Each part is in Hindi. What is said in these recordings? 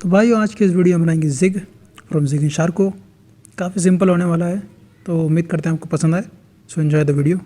तो भाई आज के इस वीडियो में बनाएंगे जिग फ्रॉम जिग एंड शार्को। काफ़ी सिंपल होने वाला है, तो उम्मीद करते हैं आपको पसंद आए। So enjoy the video.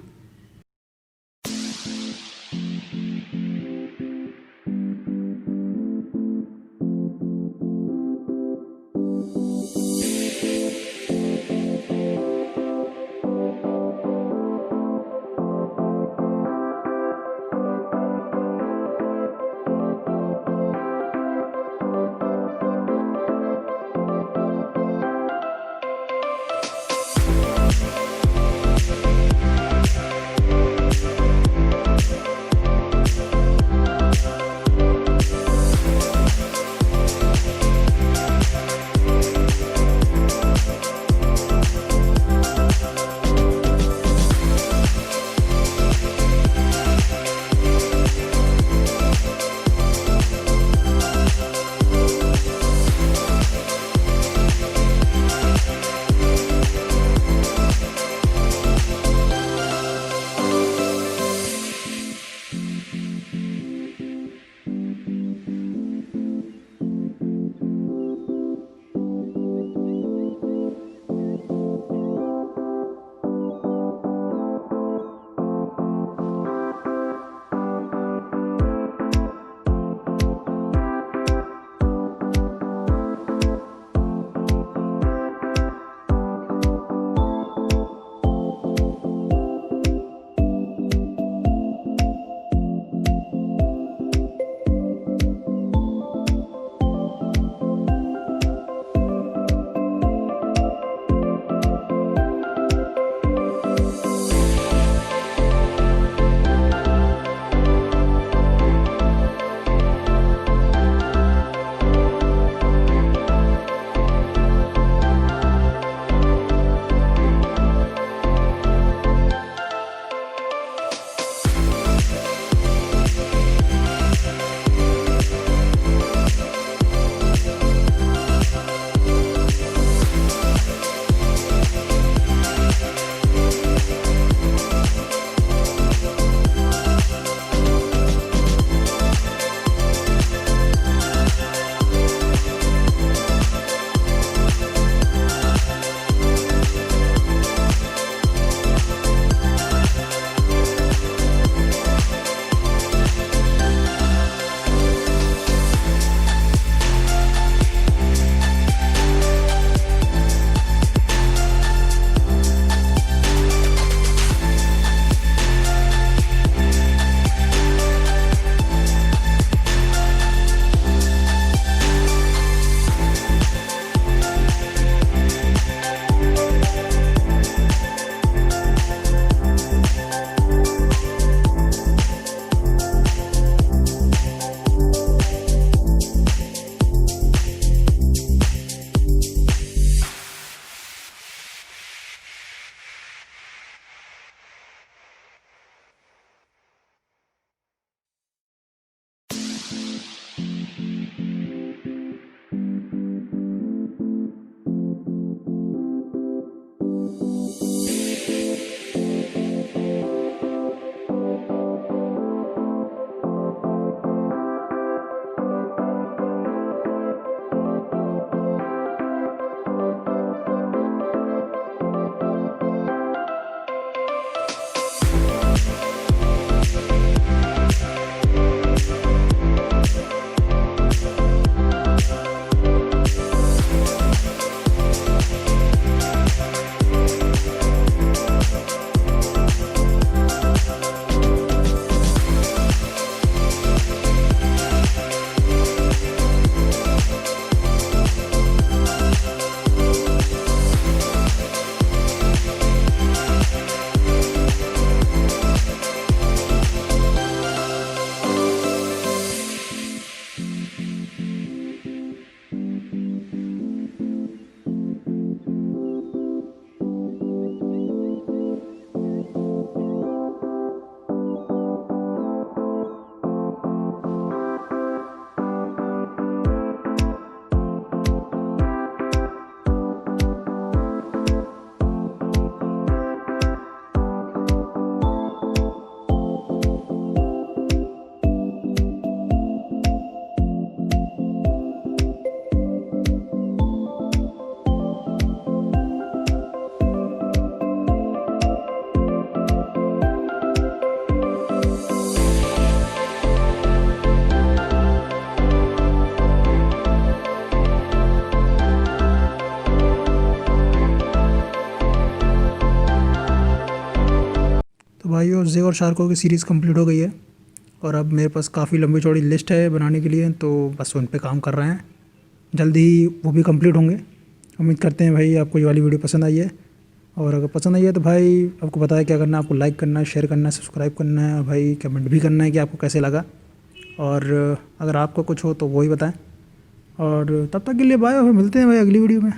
भाइयों जिग और शार्को की सीरीज़ कंप्लीट हो गई है और अब मेरे पास काफ़ी लंबी चौड़ी लिस्ट है बनाने के लिए, तो बस उन पे काम कर रहे हैं। जल्दी ही वो भी कंप्लीट होंगे। उम्मीद करते हैं भाई आपको ये वाली वीडियो पसंद आई है, और अगर पसंद आई है तो भाई आपको पता है क्या करना है, आपको लाइक करना है, शेयर करना है, सब्सक्राइब करना है, और भाई कमेंट भी करना है कि आपको कैसे लगा, और अगर आपको कुछ हो तो वो ही बताएं। और तब तक के लिए बाय, मिलते हैं भाई अगली वीडियो में।